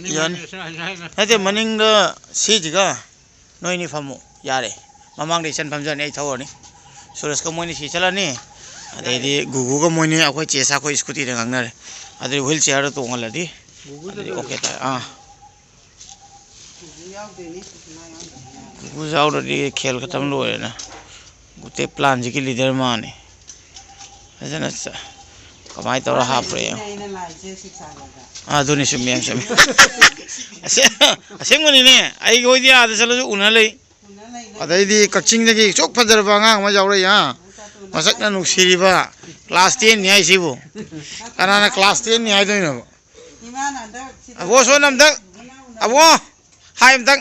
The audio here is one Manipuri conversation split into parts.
yan hadi maning da sijiga noini famu yare mamang de chan famjan ai thawani suras ka moini si chalani adai gugu ka moini akoi chesa ko scooty de ngangnare adai wheelchair to ngaladi okay ta gugu jaw de khel khatam lo na gute plan ji ki leader mane ajana kamai tawra hapre aduni sumya sumya asengoni ne ai goi dia ada chalo una lei adai di kaching de chok phadar ba ngang ma jawre ya masak na nuksiri ba class 10 ni ai sibu kanana class 10 ni ai doi no abo so nam dak abo haim dak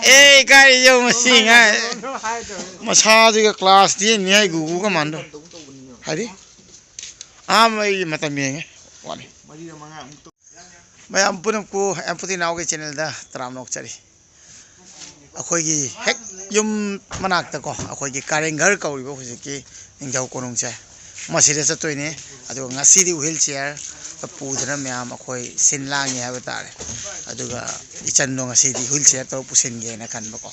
eh kai yo masing ai masa ji class 10 ni ai gugu ka mando hari mai matam yenge wani mayam punam ko empathy now ke channel da tram nok chari akhoi gi hek yum manak ta ko akhoi gi karengar kauri bo huji ki ningjau konung cha masire cha toine adu ngasi di wheelchair pu dana myam akhoi sinlang ya batare aduga ichan no ngasi di wheelchair to pusin ge na kan ba ko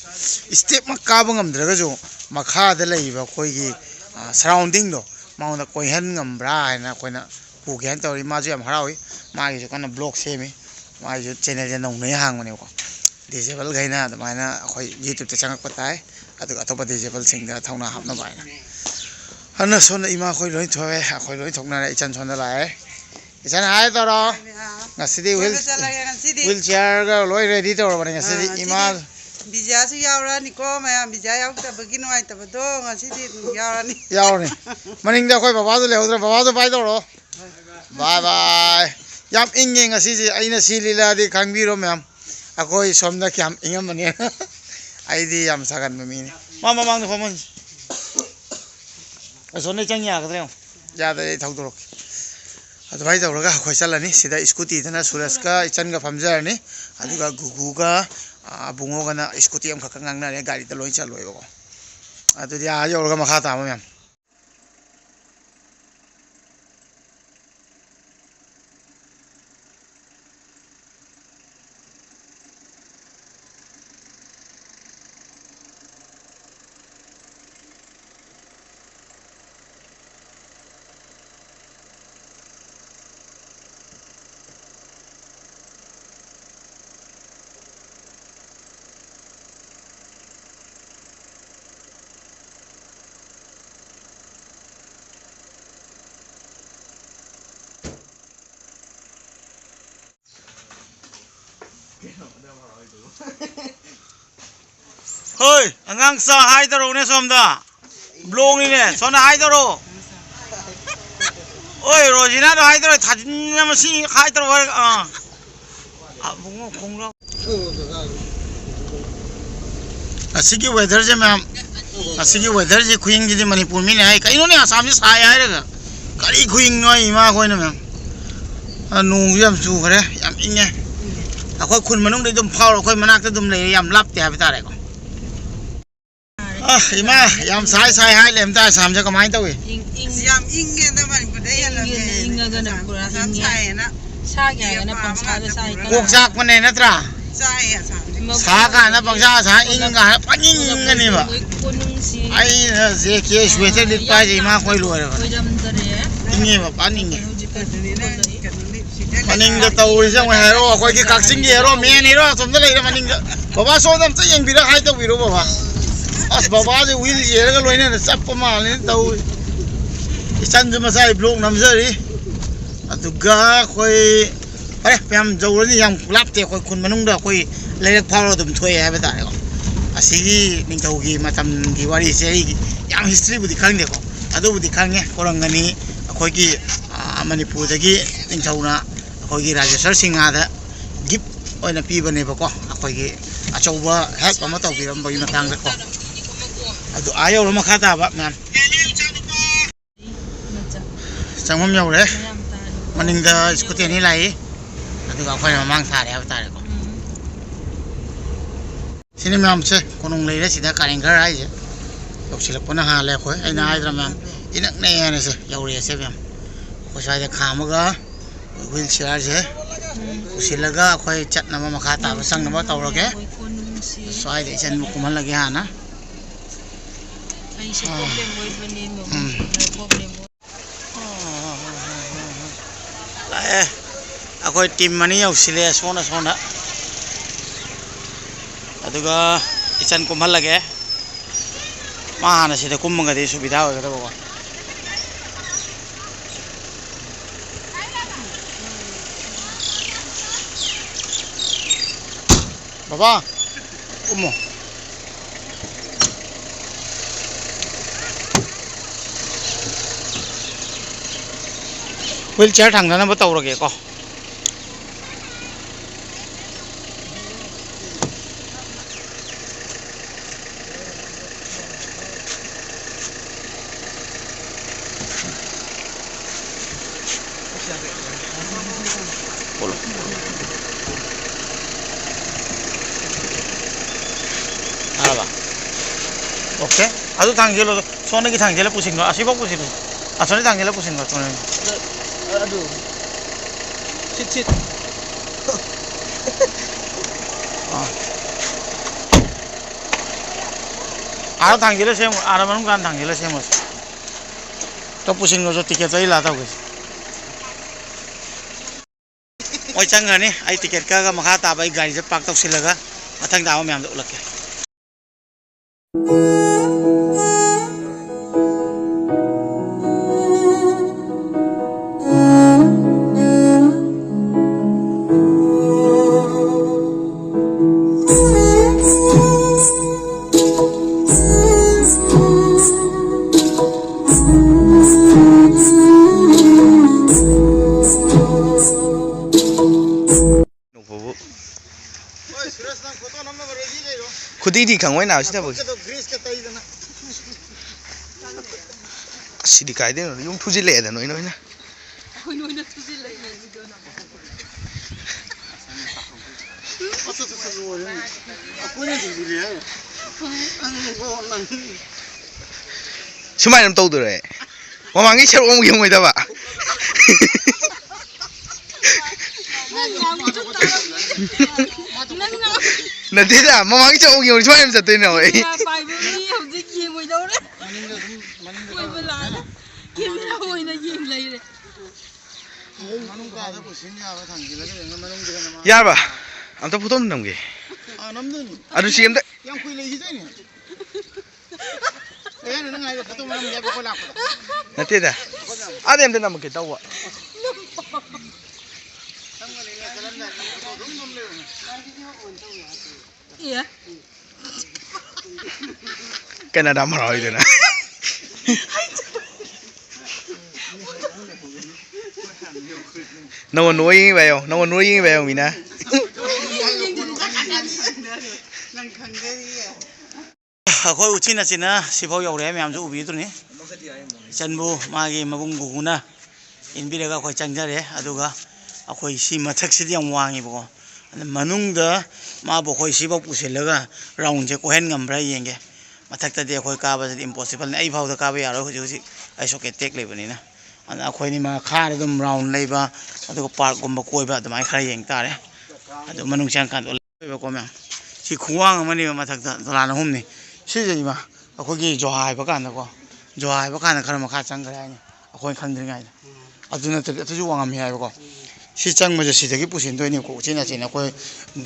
step ma ka bangam draga jo makha da lei ba khoi gi surrounding do mauna koi han ngambra na koina pu gen tori ma ju am harawi ma gi kana blog semi ma ju channel ja nong nei hang mane ko disable gaina da mana khoi youtube ta changak patai adu atopa disable sing da thongna hapna bai na hana sona ima khoi loi thowe khoi loi thokna ra ichan sona lai ichan hai to ro ngasidi wheelchair ga loi ready to ro bane ngasidi ima bija su yaura ni ko ma bija yauk ta bagin wai ta do ngasidi yaura ni maning da khoi baba do le hodra baba do bai do ro bye bye yam inge ngasidi aina silila di khangbiro ma'am akoi somda kyam ingam mane ai di yam sagan mami ni mama mang no famon asone chang ya gadre ya da thau do adu bai do ga khoi chalani sida scooty dana suraska ichan ga famjar ni adu ga gugu ga bungo gana scooty am khak ngang na re gari ta loi chaloi ko adu ya yo ga makha ta ma Hoi, angang sa hai taro ne somda. Blong ni ne, sona hai taro. Oi, Rosina do hai taro thajin na masi hai taro bungo khongro. Asigi weather je ma'am. Asigi weather je khuing ji Manipur mi ne hai kaino ne Assam ji sai hai ra. Kari khuing noi ma khoi na ma'am. Nu yam chu khare yam inge. Akoi khun manung dei dum phau akoi manak ta dum le yam lap te ha bita re ko. Ima yam sai hai lem ta sam ja kamai tawi yam inge da man bu de yala inge ga na pura sai na sa ga na pang sa da sai ta kok jak mane na tra sai ya sa ga na pang sa ing ga paning ga ni ba ai je ke shwete lit pa ji ma khoi lo ra inge ba paning maning da taw ri jang hero khoi ki kaksing hero me ni ro som da lai ra maning baba so dam cha yeng bi ra hai ta wi ro baba as baba de wheelchair ga loina na chap ma le taw chan jama sai blok nam jari atuga khoi are pam jawrani yam lap te khoi khun manung da khoi lerak pharo dum thoi ha ba ta ko asigi ningthau gi matam gi wari se yam history budi khang de ko adu budi khang nge korangani khoi gi manipur da gi ningthau na khoi gi rajasar singa da gift oina pi bane ba ko khoi gi achauba help ama taw bi ram ba ina tang da ko adu ayo ro makha ta ba man changmam yaw re maning da scooty ni lai adu ga khoi mang tha re ha ta re ko sini mam se konong lei re sida karengar ai je loksilak pona ha le khoi aina ai dra mam inak ne ne se yaw re se mam ko sai da khamaga wheelchair je पुसिलगा अखोई चटनबा मखा ताबा संगनबा तौरगे स्वाइद इचन कुमल लगे हाना लाए अखोई टीम मनी यौसिले सोना सोना अदुगा इचन कुमल लगे माना सिदा कुमगदि सुविधा होगदबो बाबा उमो व्हील चेयर थांगनबा तौरगे को बोलो ओके 아주 당길로 손에기 당길로 부신 거 아시고 부시는 아 손에 당길로 부신 거 손에 아주 칫칫 아주 당길로 세모 아라만 간 당길로 세모 또 부신 거저 티켓 저희 라다고 어이 장가니 아이 티켓 가가 막하 따바이 가리 저 빡 덕실라가 마탕 다오 멤도 올라게 खुदी दी खंगोय ना सिदा बो सिदी कायदे no yung thujile da noi noi na noi na thujile video na sumai nam tawdu re mamangi chero om gi moi da ba Nadira, mama kita orang yang cuma satu ni, oi. Pai bu ni hom je kim moi dau re. Moi bela na. Kim na hoi na yim lai re. manung ka da pusin ya ba thangila ge manung ge na Yaar ba, am to photo nam ge. namdun Adu siam da. yang kui lagi tu ni na ngai ga photo manam ya ko la ko Nanti dah. Ada yang nam ge tahu. Iya. Kena dah marah itu na. Nawa nuing bayo, nawa nuing bayo mina. akhoi uchina china sibau yaure myam ju ubi tu ni chanbu magi mabung guguna inbiraga khoi changjare aduga akhoi si mathak si yang wangi bo manungda ma bo khoi sibau pusilaga round je ko hen ngambra yenge mathak ta de khoi ka ba impossible ai phau da ka ba yaro huji huji ai socket tek le bani na ana khoi ni ma khar dum round leiba aduga park gumba koi ba admai khara yeng tare adu manung chang kan ba ko ma si khuwang mani mathak ta dolana hum ni si je ma akhoi johai ba kan ko johai ba kan khara ma kha chang gra ni akhoi khangdri ngai aduna ta ju wangam hi ai ko si chang ma je si dagi pusin doi ni ko china china ko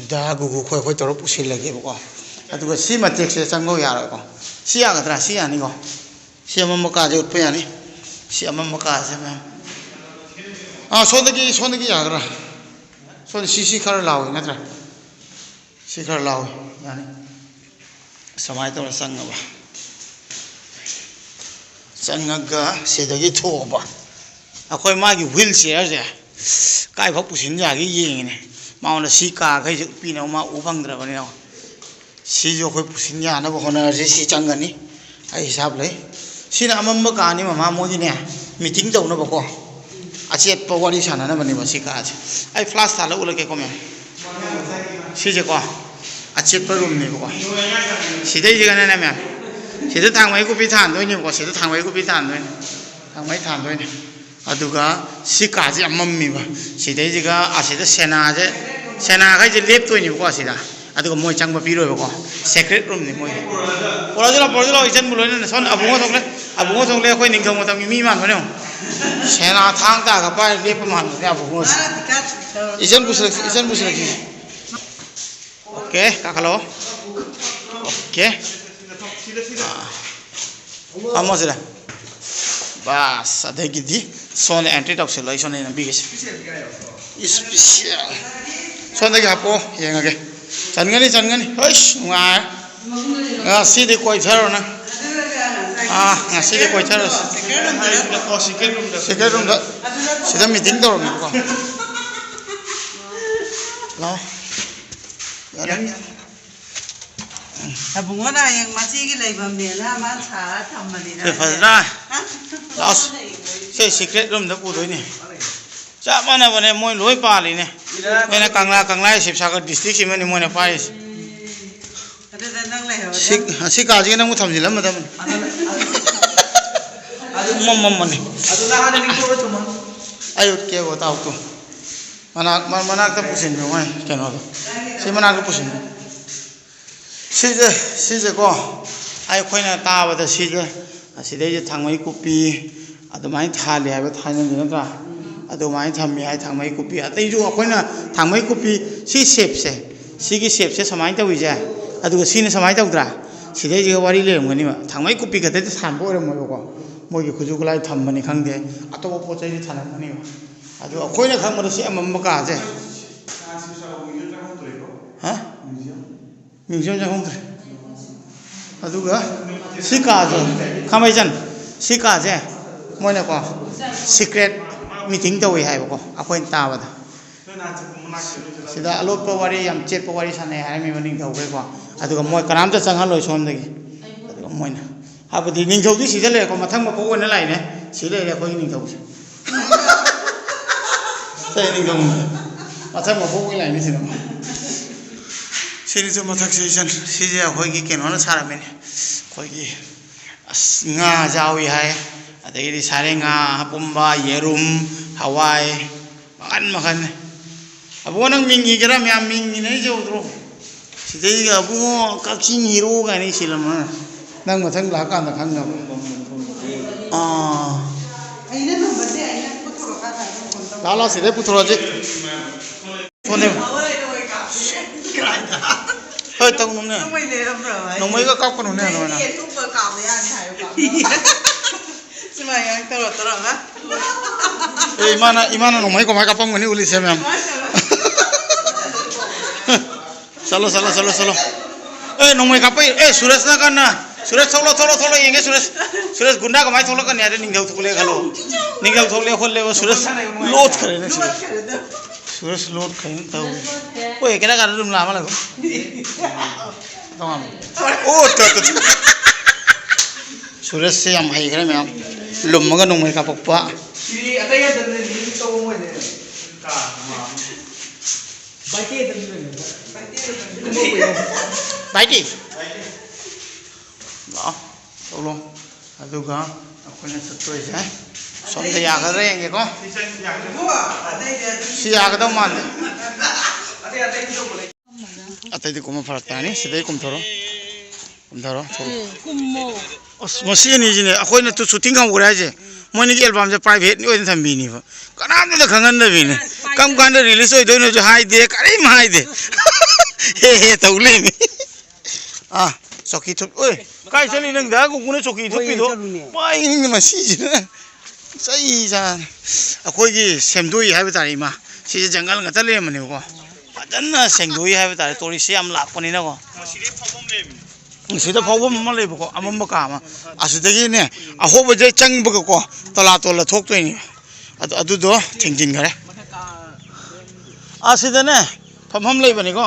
da gu gu khoi khoi tor pusil lagi ko aduga si ma tek se chang go ya ro ko si ya ga tra si ya ni ko si ma ma ka je ut pa ya ni si ma ma ka se ma so dagi ya gra so si khar lao na tra si khar lao ya ni samai tor sang ba sangaga se dagi tho ba akhoi ma gi wheelchair je kai phok pusin ja gi yeng ni mauna si ka khai ju pi na ma u phang dra ba ni si jo khoi pusin ya na ba hona je si chang ga ni ai hisab le si na amam ka ni ma mo gi ne meeting tau na ba ko a chet pa wari sana na ba ni ba si ka ai flash tha la u la ke ko me si je ko a chet pa room ni ko si dai ji ga na na me si da thang mai ku pi than doi ni ko si da thang mai ku pi than doi thang mai than doi ni aduga sikaji amammiba sidaijiga asida senaje sena khai je leptoi ni ko asida aduga moi changba piroi ko secret room ni moi porajula ijan buloi na son abungo thongle khoi ningthong matam mi man bane sena thang ta ga pa lep man ya abungo ijan busra ki okay kakalo okay amo sida bas adagi di son entry tok selo son na bigis special son dagi hapo yengage changani hoish nga si de koi tharo na nga si de koi tharo secret room da sida meeting do mi ko lo abungo na yang machi gi leibam ne la ma cha thammani na fazna last secret room da pu doi ni cha mana bane moi loi pa li ne mena kangla sipsagar district si mani moi na pa is adu da nang le ho si ka ji na mu thamjil ma dam mom mani adu na hana ni ko to ma ayo ke go ta to mana ta pusin mo mai ke no si mana ko pusin size ko ai khoina ta ba da size asidai je thangmai kupi adumai thale ha ba thana ni na adumai thammi ai thangmai kupi atai ju khoina thangmai kupi si shape se samai ta wi je adu si ne samai ta udra sidai je wari le ngani ma thangmai kupi ga ta san bo re mo ko mo gi khuju kulai thammani khangde atobo pochai ji thana mani adu khoina khang ma si amam ka je ha museum ja hongre aduga sika je khamai jan sika je moina ko secret meeting tawi hai ko akoi ta ba da sida alop wari yam chet wari sane hai mi maning thau ko aduga moi kanam ta changhal loi som dagi aduga moina habadi ning thau di sida le ko mathang ma ko na lai ne sile le ko ning thau sai ning thau mathang ma ko lai ne sida Sini tu matak season, sini aku lagi kenon sara meni, aku lagi nga jawi hai, ada ini sare nga, pumba, yerum, Hawaii, makan. Abu orang mingi kira mingi ni jauh tu. Sini abu kakcing hero kan ni silama. Nang matang lakan tak hang Aina nombor dia aina putra kata. Lala sini putra je. Phone hơi tông nung nè nung mấy cái cốc con nung nè rồi nè imana nung mấy con mấy cặp bông này uli xem em salo nung mấy cặp ấy Suresh na kan na Suresh tholo yang Suresh gunda ka mai tholo kan ya ning gau thole khalo ning gau thole kholle Suresh load kare na Suresh load khain tau oi kena kan room lama lagu tamam oh to Suresh se am hai kare me lum ma ga nong mai ka pakpa siri atai ga dan ni to mo ne ka ma baike dan ni baike đó tolo aduga akhona satoi sai somda ya ga renge ko si ya ga man atai di kuma farak tani sidai kum thoro kummo os masi ni jine akhona tu shooting kam gura je moni gi album je private ni oin thambi ni kana da khangan da bi ne kam kan da release oi doino jo hai de kari mai de he taule mi soki tu oi kai chali nang da ku kuna soki tu pi do pai ni ma si ji na sai ja akhoi gi semdoi hai ba tari ma si jangal ngata le mani ko adanna sengdoi hai ba tari tori siam lak pani na ko sida phawbam ma le ko amam ka ma asudagi ne ahoba je chang ba ko tola thok toi ni adu do thingjin gare asida ne phamham le bani ko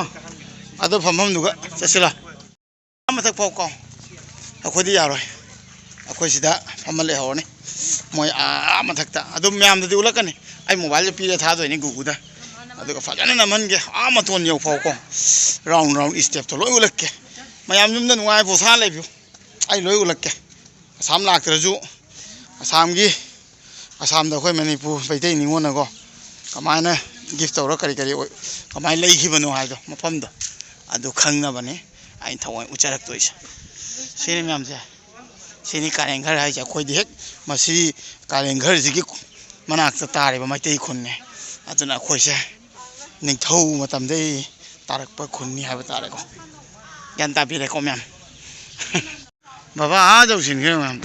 adu phamham du ga chasila amathak phau ko akhodi yaroi akhoi sida phamale hawni moi amathak ta adu myam da ulakani ai mobile pi tha doi ni gugu da adu ka fajana na man ge amaton yau phau ko round step to loi ulakke mayam yum da nuai bo sa le bi ai loi ulakke sam lak tra ju sam gi ꯑꯁꯥꯝꯗ ꯑꯩꯈꯣꯏ ꯃꯅꯤꯄꯨꯔ ꯃꯩꯇꯩ ꯅꯤꯉꯣꯟꯅꯀꯣ ꯀꯃꯥꯏꯅ ꯒꯤꯐ ꯇꯧꯔ ꯀꯔꯤ ꯀꯃꯥꯏꯅ ꯂꯩꯈꯤꯕꯅꯣ ꯍꯥꯏꯗꯣ ꯃꯐꯝꯗꯣ ꯑꯗꯨ ꯈꯪꯅꯕꯅꯤ ꯑꯩꯅ ꯊꯑꯣꯏ ꯎꯠꯆꯔꯛꯇꯣꯏꯁꯦ ꯁꯤꯅꯤ ꯃꯌꯥꯝꯁꯦ sini karen ghar hai khoi di hek masi karen ghar ji ki manak ta tare ba maitai khun ne aduna khoi se ningthau matam dei tarak pa khun ni ha ba tare ko yan ta bi re ko myam baba a jau sin ge myam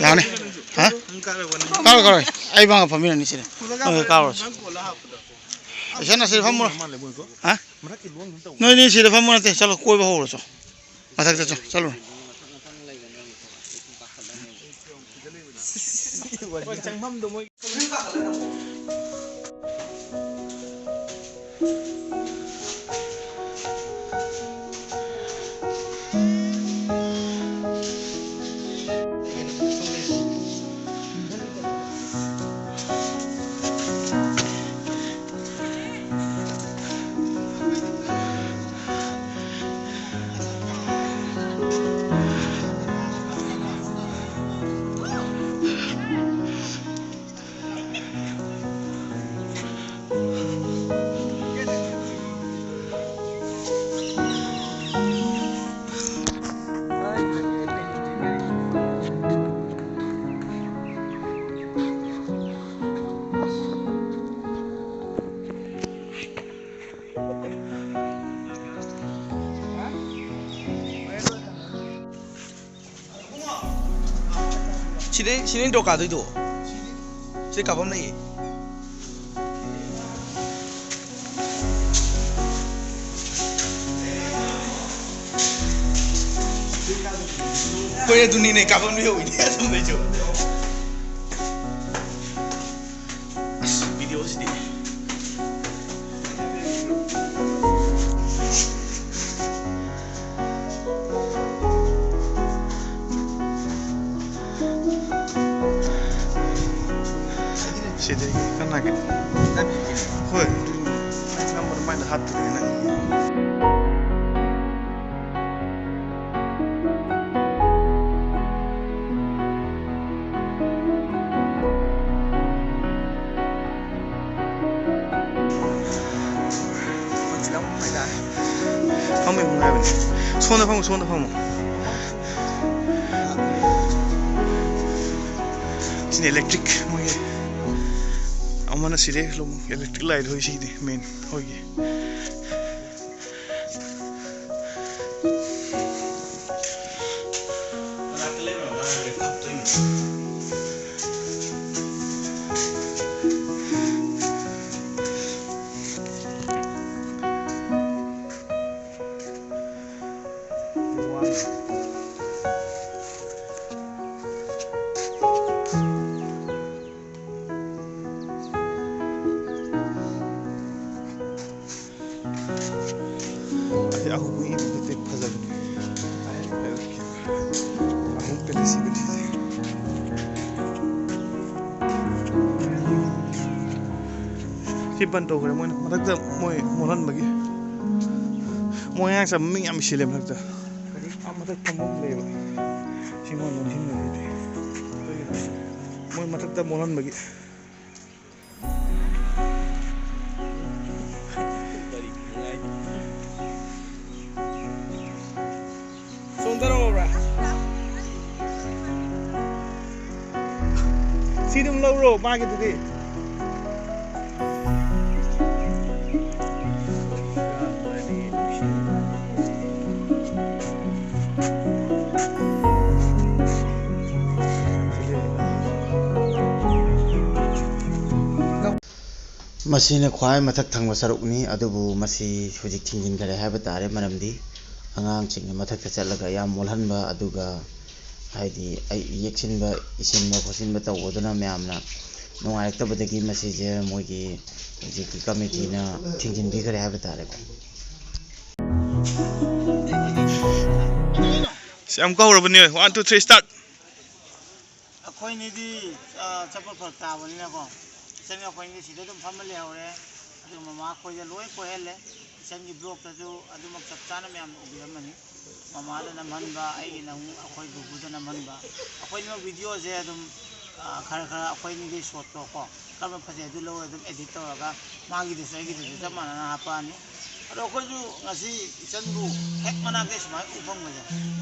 Yang ni, ha? Kalau kalau, ay bang apa minat ni sini? Okay, kalau. Saya nak sini famu, ha? Ni sini famu nanti, calo koi bahu loh, masak tu, calo. Sini dok kado itu, sini kapam lagi. Kau yang dunia ni kapam dia ini asam bejo. Video sini. Sini kan lagi. Hoi, macam bermain hati ni. Macam main dah. Kamu yang mana? Sonda kamu. Sini elektrik, mungkin. Amana sire lo electric light hoi si main hoi ge aku punya betul pasal ni. Aku pilih si betul. Kiban tu kalau mana, mana tu molan bagi. Moy yang sama ming ambil silem nak tu. Amat tu kamu lewa. Si molan sini ni. Moy mana tu molan bagi. Sidum loro magi tadi. Masih nak kuai matak thang masaruk ni, aduh masih hujik tingin kare hai betare manam di, angang cing matak tercet laga ya mulhan ba aduga, hai di yeksin ba isin ba kosin ba tau odona me amna, nungai ekta betagi masih je mogi hujik committee na tingin bi kare hai betare ko. Siam kau orang ni, 1, 2, 3 start. ꯑꯩꯈꯣꯏꯅꯤꯗꯤ ꯆꯠꯄ ꯐꯔꯛ ꯇꯥꯕꯅꯤꯅꯀꯣ ꯏꯆꯟꯒ ꯑꯩꯈꯣꯏꯅꯤꯗꯤ ꯁꯤꯗ ꯑꯗꯨꯝ ꯐꯝꯃ ꯂꯩꯍꯧꯔꯦ ꯑꯗꯨꯒ ꯃꯃꯥ ꯑꯩꯈꯣꯏꯗ ꯂꯣꯏ ꯀꯣꯏꯍꯜꯂꯦ ꯏꯆꯟꯒꯤ ꯕ꯭ꯂꯣꯛꯇꯁꯨ ꯑꯗꯨꯃꯛ ꯆꯞ ꯆꯥꯅ ꯃꯌꯥꯝ ꯎꯕꯤꯔꯝꯃꯅꯤ ꯃꯃꯥꯗ ꯅꯝꯍꯟꯕ ꯑꯩꯒꯤꯅ ꯑꯃꯨꯛ ꯑꯩꯈꯣꯏ ꯕꯨꯕꯨꯗ ꯅꯝꯍꯟꯕ ꯑꯩꯈꯣꯏꯅ ꯚꯤꯗꯤꯑꯣꯁꯦ ꯑꯗꯨꯝ ꯈꯔ ꯈꯔ ꯑꯩꯈꯣꯏꯅꯤꯗꯤ ꯁꯣꯠꯇꯣ ꯀꯣ ꯀꯔꯝꯕ ꯐꯖꯩ ꯑꯗꯨ ꯂꯧꯔ ꯑꯗꯨꯝ ꯑꯦꯗꯤꯠ ꯇꯧꯔꯒ ꯃꯥꯒꯤꯗꯨꯁꯨ ꯑꯩꯒꯤꯗꯨꯁꯨ ꯆꯞ ꯃꯥꯟꯅꯅ ꯍꯥꯞꯄꯛꯑꯅꯤ ꯑꯗꯣ ꯑꯩꯈꯣꯏꯁꯨ ꯉꯁꯤ ꯏꯆꯟꯕꯨ ꯍꯦꯛ ꯃꯅꯥꯛꯇ ꯁꯨꯃꯥꯏꯅ ꯎ ꯐꯪꯕꯁꯦ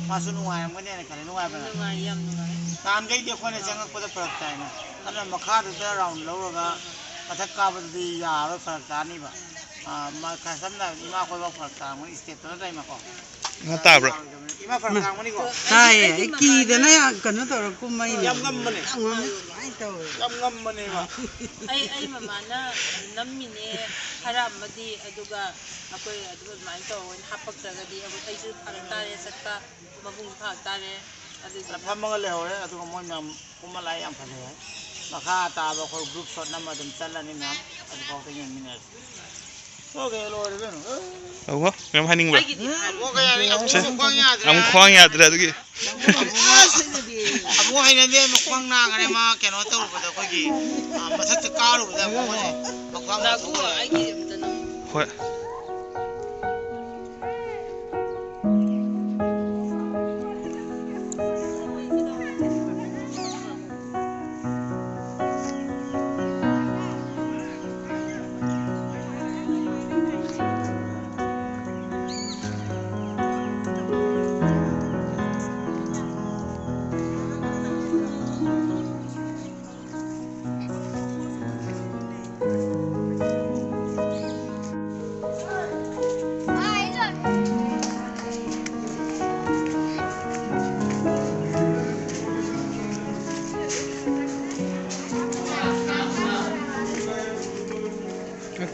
ꯃꯥꯁꯨ ꯅꯨꯡꯉꯥꯏꯔꯝꯒꯅꯤꯅ ꯈꯜꯂꯦ ꯅꯨꯡꯉꯥꯏꯕꯅ ꯅꯨꯡꯉꯥꯏ ꯌꯥꯝ ꯅꯨꯡꯉꯥꯏ ꯅꯍꯥꯟꯈꯩꯗꯤ ꯑꯩꯈꯣꯏꯅ ꯆꯪꯉꯛꯄꯗ ꯐꯔꯛ ꯇꯥꯏꯅ ꯑꯗꯨꯅ ꯃꯈꯥꯗꯨꯗ ꯔꯥꯎꯟ ꯂꯧꯔꯒ ꯃꯊꯛ ꯀꯥꯕꯗꯨꯗꯤ ꯌꯥꯔꯣꯏ ꯐꯔꯛ ꯇꯥꯅꯤꯕ ꯈꯔ ꯁꯝꯅ ꯍꯥꯏꯔꯕꯗ ꯏꯃꯥ ꯈꯣꯏꯐꯥꯎ ꯐꯔꯛ ꯇꯥꯔꯝꯒꯅꯤ ꯏꯁꯇꯦꯞꯇꯨꯅ ꯂꯩꯃꯀꯣ ꯇꯥꯕ꯭ꯔꯥ 이마 바로 강문이고. ꯇꯥꯏꯌꯦ ꯀꯤꯗꯅ ꯀꯩꯅꯣ ꯇꯧꯔ ꯀꯨꯝꯃꯩꯅꯦ ꯌꯥꯝꯉꯝꯕꯅꯦ. ꯑꯗꯨꯃꯥꯏꯅ ꯇꯧꯋꯦ ꯌꯥꯝꯉꯝꯕꯅꯦꯕ. ꯑꯩ ꯃꯃꯥꯅ ꯅꯝꯃꯤꯅꯦ ꯍꯥꯏꯔꯛꯑꯝꯃꯗꯤ ꯑꯗꯨꯒ ꯑꯩꯈꯣꯏ ꯑꯗꯨꯃꯥꯏꯅ ꯇꯧꯔ ꯍꯥꯞꯄꯛꯇ꯭ꯔꯒꯗꯤ ꯑꯩꯁꯨ ꯐꯔꯛ ꯇꯥꯔꯦ ꯆꯠꯄ ꯃꯕꯨꯡ ꯐꯔꯛ ꯇꯥꯔꯦ ꯑꯗꯨꯗꯨꯅ ꯐꯝꯃꯒ ꯂꯩꯍꯧꯔꯦ ꯑꯗꯨꯒ ꯃꯣꯏ ꯃꯌꯥꯝ ꯀꯨꯝꯃ ꯂꯥꯛꯑꯦ ꯌꯥꯝ ꯐꯖꯩ ꯍꯥꯏ ꯃꯈꯥ ꯇꯥꯕ ꯑꯩꯈꯣꯏ ꯒ꯭ꯔꯨꯞ ꯁꯣꯠ ꯅꯝꯃ ꯑꯗꯨꯝ ꯆꯠꯂꯅꯤ ꯃꯌꯥꯝ ꯑꯗꯨꯐꯥꯎꯗ ꯌꯦꯡꯃꯤꯟꯅꯔꯁꯤ 오케이, ꯂꯣꯏꯔꯦ ꯀꯩꯅꯣ ꯎꯕ ꯀꯩꯝ ꯍꯥꯏꯅꯤꯡꯕ꯭ꯔꯥ ꯑꯃꯨꯛ ꯈ꯭ꯋꯥꯡ ꯌꯥꯗ꯭ꯔꯦ ꯑꯃꯨꯛ ꯈ꯭ꯋꯥꯡ ꯌꯥꯗ꯭ꯔꯦ ꯑꯗꯨꯒꯤ ꯑꯃꯨꯛ ꯍꯩꯅꯗꯦ ꯃꯈ꯭ꯋꯥꯡ ꯅꯥꯈ꯭ꯔꯦ ꯃꯥ ꯀꯩꯅꯣ ꯇꯧꯔꯨꯕꯗ ꯑꯩꯈꯣꯏꯒꯤ ꯃꯊꯛꯇ ꯀꯥꯔꯨꯕꯗ ꯃꯈꯣꯏꯁꯦ ꯃꯈ꯭ꯋꯥꯡ ꯂꯥꯛꯑꯣ ꯑꯩꯒꯤ ꯑꯝꯇ ꯅꯝ ꯍꯣꯏ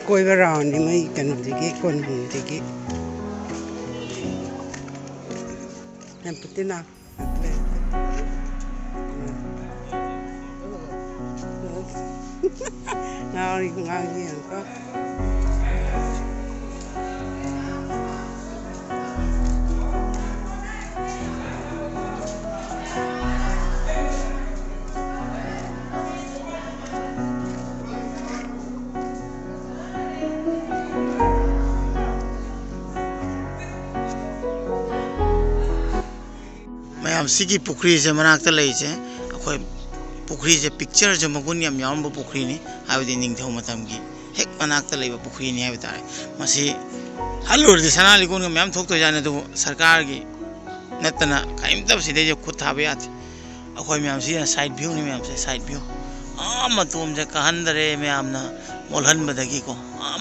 ꯀꯣꯏꯕ ꯔꯥꯎꯟꯗꯤ ꯃꯣꯏ ꯀꯩꯅꯣꯗꯒꯤ ꯀꯣꯟꯍꯨꯝꯗꯒꯤ ꯌꯥꯝ ꯄꯨꯠꯇꯤꯅ ꯉꯥꯎꯔꯤ ꯉꯥꯡꯉꯤ ꯌꯥꯝꯀꯣ ꯃꯌꯥꯝ ꯁꯤꯒꯤ ꯄꯨꯈ꯭ꯔꯤꯁꯦ ꯃꯅꯥꯛꯇ ꯂꯩꯁꯦ ꯑꯩꯈꯣꯏ ꯄꯨꯈ꯭ꯔꯤꯁꯦ ꯄꯤꯛꯆꯔꯁꯦ ꯃꯒꯨꯟ ꯌꯥꯝ ꯌꯥꯎꯔꯝꯕ ꯄꯨꯈ꯭ꯔꯤꯅꯤ ꯍꯥꯏꯕꯗꯤ ꯅꯤꯡꯊꯧ ꯃꯇꯝꯒꯤ ꯍꯦꯛ ꯃꯅꯥꯛꯇ ꯂꯩꯕ ꯄꯨꯈ꯭ꯔꯤꯅꯤ ꯍꯥꯏꯕ ꯇꯥꯔꯦ ꯃꯁꯤ ꯍꯜꯂꯨꯔꯗꯤ ꯁꯅꯥ ꯂꯤꯛꯀꯣꯟꯒ ꯃꯌꯥꯝ ꯊꯣꯛꯇꯣꯏꯖꯥꯠꯅꯤ ꯑꯗꯨꯕꯨ ꯁꯔꯀꯥꯔꯒꯤ ꯅꯠꯇꯅ ꯀꯔꯤꯝꯇ ꯁꯤꯗꯩꯁꯦ ꯈꯨꯠ ꯊꯥꯕ ꯌꯥꯗꯦ ꯑꯩꯈꯣꯏ ꯃꯌꯥꯝ ꯁꯤꯅ ꯁꯥꯏꯠ ꯚ꯭ꯌꯨꯅꯤ ꯃꯌꯥꯝꯁꯦ ꯁꯥꯏꯠ ꯚ꯭ꯌꯨ ꯃꯇꯣꯝꯁꯦ ꯀꯥꯍꯟꯗꯔꯦ ꯃꯌꯥꯝꯅ ꯃꯣꯜꯍꯟꯕꯗꯒꯤꯀꯣ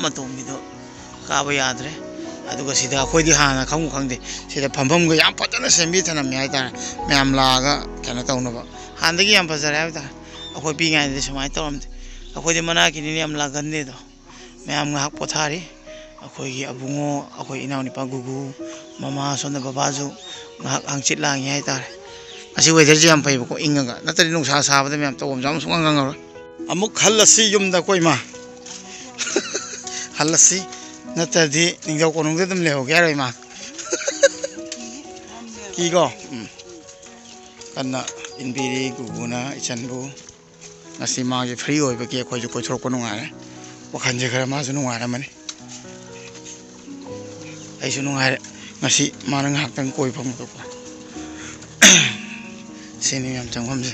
ꯃꯇꯣꯝꯒꯤꯗꯣ ꯀꯥꯕ ꯌꯥꯗ꯭ꯔꯦ ꯑꯗꯨꯒ ꯁꯤꯗ ꯑꯩꯈꯣꯏꯗꯤ ꯍꯥꯟꯅ ꯈꯪꯕꯨ ꯈꯪꯗꯦ ꯁꯤꯗ ꯐꯝꯐꯝꯒ ꯌꯥꯝ ꯐꯖꯅ ꯁꯦꯝꯕꯤ ꯊꯅꯝꯃꯦ ꯍꯥꯏꯇꯥꯔꯦ ꯃꯌꯥꯝ ꯂꯥꯛꯑꯒ ꯀꯩꯅꯣ ꯇꯧꯅꯕ ꯍꯥꯟꯅꯗꯒꯤ ꯌꯥꯝ ꯐꯖꯔꯦ ꯍꯥꯏꯕ ꯇꯥꯔꯦ ꯑꯩꯈꯣꯏ ꯄꯤꯛꯏꯉꯩꯗꯗꯤ ꯁꯨꯃꯥꯏꯅ ꯇꯧꯔꯝꯗꯦ ꯑꯩꯈꯣꯏꯗꯤ ꯃꯅꯥꯛꯀꯤꯅꯤꯅ ꯌꯥꯝ ꯂꯥꯛꯒꯟꯗꯦꯗꯣ ꯃꯌꯥꯝ ꯉꯥꯏꯍꯥꯛ ꯄꯣꯊꯥꯔꯤ ꯑꯩꯈꯣꯏꯒꯤ ꯑꯕꯨꯡꯉꯣ ꯑꯩꯈꯣꯏ ꯏꯅꯥꯎꯅꯨꯄꯥ ꯒꯨꯒꯨ ꯃꯃꯥ ꯁꯣꯝꯗ ꯕꯕꯥꯁꯨ ꯉꯥꯏꯍꯥꯛ ꯍꯪꯆꯤꯠ ꯂꯥꯡꯉꯤ ꯍꯥꯏꯇꯥꯔꯦ ꯉꯁꯤ ꯋꯦꯗꯔꯁꯦ ꯌꯥꯝ ꯐꯩꯕꯀꯣ ꯏꯪꯉꯒ ꯅꯠꯇ꯭ꯔꯗꯤ ꯅꯨꯡꯁꯥ ꯁꯥꯕꯗ ꯃꯌꯥꯝ ꯇꯧꯐꯝ ꯆꯥꯐꯝ ꯁꯨꯡꯈꯪ ꯈꯪꯉꯔꯣꯏ ꯑꯃꯨꯛ ꯍꯜꯂꯁꯤ ꯌꯨꯝꯗ ꯑꯩꯈꯣꯏ ꯏꯃꯥ ꯍꯜꯂꯁꯤ ꯅꯠꯇ꯭ꯔꯗꯤ ꯅꯤꯡꯊꯧ ꯀꯣꯅꯨꯡꯗ ꯑꯗꯨꯝ ꯂꯩꯍꯧꯒꯦ ꯍꯥꯏꯔꯣ ꯏꯃꯥ ꯀꯤꯀꯣ ꯀꯟꯅ ꯏꯟꯕꯤꯔꯤ ꯒꯨꯒꯨꯅ ꯏꯆꯟꯕꯨ ꯉꯁꯤ ꯃꯥꯒꯤ ꯐ꯭ꯔꯤ ꯑꯣꯏꯕꯒꯤ ꯑꯩꯈꯣꯏꯁꯨ ꯀꯣꯏꯊꯣꯔꯛꯄ ꯅꯨꯡꯉꯥꯏꯔꯦ ꯋꯥꯈꯜꯁꯦ ꯈꯔ ꯃꯥꯁꯨ ꯅꯨꯡꯉꯥꯏꯔꯝꯃꯅꯤ ꯑꯩꯁꯨ ꯅꯨꯡꯉꯥꯏꯔꯦ ꯉꯁꯤ ꯃꯥꯅ ꯉꯥꯏꯍꯥꯛꯇꯪ ꯀꯣꯏ ꯐꯪꯕꯗꯀꯣ ꯁꯤꯅꯤ ꯃꯌꯥꯝ ꯆꯪꯐꯝꯁꯦ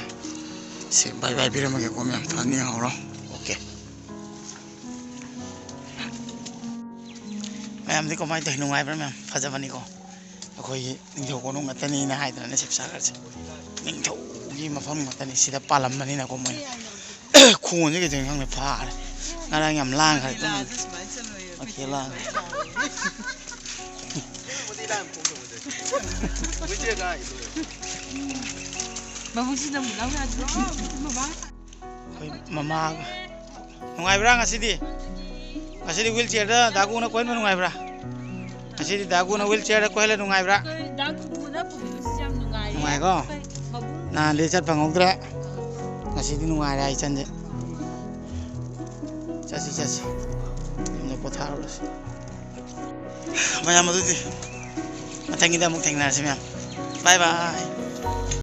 ꯁꯤ ꯕꯥꯏ ꯕꯥꯏ ꯄꯤꯔꯝꯃꯒꯦꯀꯣ ꯃꯌꯥꯝ ꯐꯅꯤ ꯍꯧꯔꯣ ꯑꯣꯀꯦ ꯃꯌꯥꯝꯗꯤ ꯀꯃꯥꯏꯅ ꯇꯧꯋꯤ ꯅꯨꯡꯉꯥꯏꯕ꯭ꯔꯥ ꯃꯌꯥꯝ ꯐꯖꯕꯅꯤꯀꯣ ꯑꯩꯈꯣꯏꯒꯤ ꯅꯤꯡꯊꯧ ꯀꯣꯅꯨꯡ ꯉꯥꯛꯇꯅꯤꯅ ꯍꯥꯏꯗꯅ ꯁꯤꯕꯁꯥꯒꯔꯁꯦ ꯅꯤꯡꯊꯧꯒꯤ ꯃꯐꯝ ꯉꯥꯛꯇꯅꯤ ꯁꯤꯗ ꯄꯥꯜꯂꯝꯕꯅꯤꯅꯀꯣ ꯃꯣꯏꯅ ꯈꯣꯟꯁꯦ ꯀꯩꯗꯧꯅꯤ ꯈꯪꯗꯦ ꯐꯥꯔꯦ ꯉꯔꯥꯡ ꯌꯥꯝ ꯂꯥꯡꯈ꯭ꯔꯦ ꯑꯣꯀꯦ ꯂꯥꯡꯈ꯭ꯔꯦ ꯑꯩꯈꯣꯏ ꯃꯃꯥꯒ ꯅꯨꯡꯉꯥꯏꯕ꯭ꯔꯥ ꯉꯁꯤꯗꯤ ꯋꯤꯜ ꯆꯤꯌꯔꯗ ꯗꯥꯒꯨꯅ ꯀꯣꯏꯍꯟꯕ ꯅꯨꯡꯉꯥꯏꯕ꯭ꯔꯥ ꯉꯁꯤꯗꯤ ꯗꯥꯒꯨꯅ ꯋꯤꯜ ꯆꯤꯌꯔꯗ ꯀꯣꯏꯍꯜꯂ ꯅꯨꯡꯉꯥꯏꯕ꯭ꯔꯥ ꯅꯨꯡꯉꯥꯏꯀꯣ ꯅꯍꯥꯟꯗꯤ ꯆꯠ ꯐꯪꯍꯧꯗ꯭ꯔꯦ ꯉꯁꯤꯗꯤ ꯅꯨꯡꯉꯥꯏꯔꯦ ꯑꯩ ꯏꯆꯟꯁꯦ ꯆꯠꯁꯤ ꯌꯨꯝꯗ ꯄꯣꯊꯥꯔꯨꯔꯁꯤ ꯃꯌꯥꯝ ꯑꯗꯨꯗꯤ ꯃꯊꯪꯒꯤꯗ ꯑꯃꯨꯛ ꯊꯦꯡꯅꯔꯁꯤ ꯃꯌꯥꯝ ꯕꯥꯏ ꯕꯥꯏ